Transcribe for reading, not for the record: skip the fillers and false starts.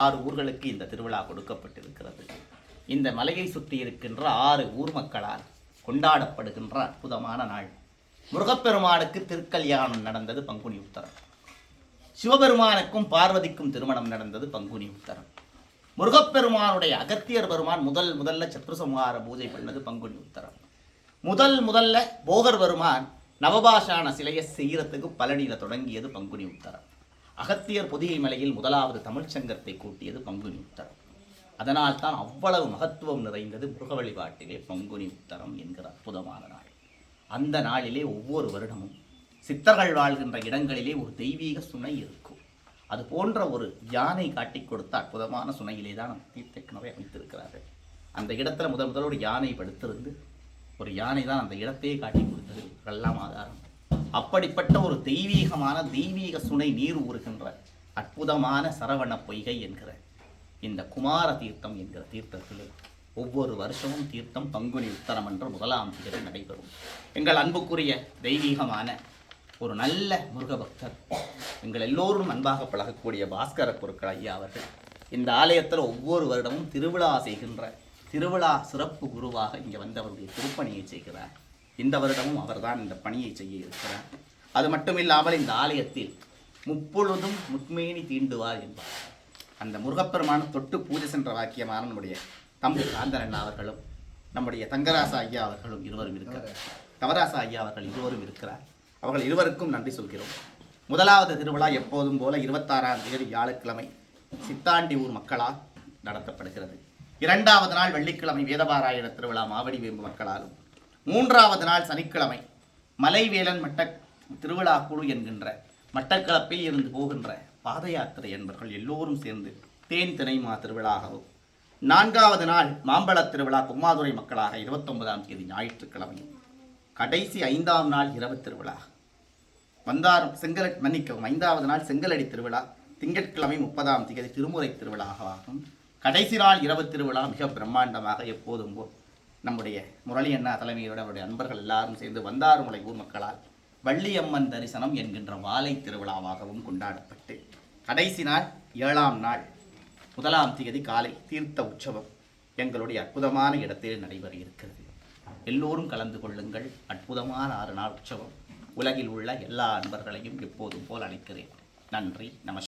6 ஊர்களுக்கு இந்த திருவிழா கொடுக்கப்பட்டிருக்கிறது. இந்த மலையை சுற்றி இருக்கின்ற 6 ஊர் மக்களால் கொண்டாடப்படுகின்ற அற்புதமான நாள். முருகப்பெருமானுக்கு திருக்கல்யாணம் நடந்தது பங்குனி உத்தரம். சிவபெருமானுக்கும் பார்வதிக்கும் திருமணம் நடந்தது பங்குனி உத்தரம். முருகப்பெருமானுடைய அகத்தியர் பெருமான் முதல்ல சத்ருசம்ஹார பூஜை பண்ணது பங்குனி உத்தரம். முதல்ல போகர் பெருமான் நவபாஷான சிலையை செய்யறதுக்கு பழனியில தொடங்கியது பங்குனி உத்தரம். அகத்தியர் பொதிகை மலையில் முதலாவது தமிழ்ச்சங்கத்தை கூட்டியது பங்குனி உத்தரம். அதனால் தான் அவ்வளவு மகத்துவம் நிறைந்தது முருக வழிபாட்டிலே பங்குனி உத்தரம் என்கிற அற்புதமான நாள். அந்த நாளிலே ஒவ்வொரு வருடமும் சித்தர்கள் வாழ்கின்ற இடங்களிலே ஒரு தெய்வீக சுனை இருக்கும். அது போன்ற ஒரு யானை காட்டி கொடுத்த அற்புதமான சுனையிலே தான் அந்த தீர்த்த கிணறை அமைத்திருக்கிறார்கள். அந்த இடத்துல முதல் ஒரு யானை படுத்திருந்து ஒரு யானை தான் அந்த இடத்தையே காட்டி கொடுத்தது எல்லாம் ஆதாரம். அப்படிப்பட்ட ஒரு தெய்வீக சுனை நீர் ஊறுகின்ற அற்புதமான சரவண பொய்கை என்கிற இந்த குமார தீர்த்தம் என்கிற தீர்த்தத்திலே ஒவ்வொரு வருஷமும் தீர்த்தம் பங்குனி உத்தரம் என்ற 1ஆம் தேதி நடைபெறும். எங்கள் அன்புக்குரிய தெய்வீகமான ஒரு நல்ல முருக பக்தர், எங்கள் எல்லோரும் அன்பாக பழகக்கூடிய பாஸ்கர பொருட்கள் ஐயா அவர்கள் இந்த ஆலயத்தில் ஒவ்வொரு வருடமும் திருவிழா செய்கின்ற திருவிழா சிறப்பு குருவாக இங்கே வந்து அவருடைய திருப்பணியை செய்கிறார். இந்த வருடமும் அவர்தான் இந்த பணியை செய்ய இருக்கிறார். அது மட்டுமில்லாமல் இந்த ஆலயத்தில் முப்பொழுதும் முட்மேனி தீண்டுவார் என்பார். அந்த முருகப்பெருமான தொட்டு பூஜை சென்ற வாக்கியமான நம்முடைய தம்பி காந்தன் அண்ணா அவர்களும் நம்முடைய தங்கராசா ஐயா அவர்களும் இருவரும் இருக்கிறார். கவராசா ஐயா அவர்கள் இருவரும் இருக்கிறார். அவர்கள் இருவருக்கும் நன்றி சொல்கிறோம். முதலாவது திருவிழா எப்போதும் போல 26ஆம் தேதி வியாழக்கிழமை சித்தாண்டி ஊர் மக்களால் நடத்தப்படுகிறது. 2வது நாள் வெள்ளிக்கிழமை வேதபாராயண திருவிழா மாவடி வேம்பு மக்களாலும், 3வது நாள் சனிக்கிழமை மலைவேலன் திருவிழா குழு என்கின்ற மட்டக்களப்பில் இருந்து போகின்ற பாத யாத்திரை என்பவர்கள் எல்லோரும் சேர்ந்து தேன் திணைமா திருவிழாகவும், 4வது நாள் மாம்பழ திருவிழா கும்மாதுரை மக்களாக 29ஆம் தேதி ஞாயிற்றுக்கிழமையும், கடைசி 5ஆம் நாள் இரவு திருவிழா 5வது நாள் செங்கலடி திருவிழா திங்கட்கிழமை 30ஆம் தேதி திருமுறை திருவிழாவாகும். கடைசி நாள் இரவு திருவிழா மிக பிரம்மாண்டமாக எப்போதும் போல் நம்முடைய முரளி அண்ணா தலைமையோடு அவருடைய நண்பர்கள் எல்லாரும் சேர்ந்து வந்தாறுமலை ஊர் மக்களால் வள்ளியம்மன் தரிசனம் என்கின்ற வாழை திருவிழாவாகவும் கொண்டாடப்பட்டு, கடைசி நாள் 7ஆம் நாள் 1ஆம் தேதி காலை தீர்த்த உற்சவம் எங்களுடைய அற்புதமான இடத்தில் நடைபெற இருக்கிறது. எல்லோரும் கலந்து கொள்ளுங்கள். அற்புதமான 6 நாள் உற்சவம். உலகில் உள்ள எல்லா அன்பர்களையும் எப்போதும் போல் அழைக்கிறேன். நன்றி. நமஸ்காரம்.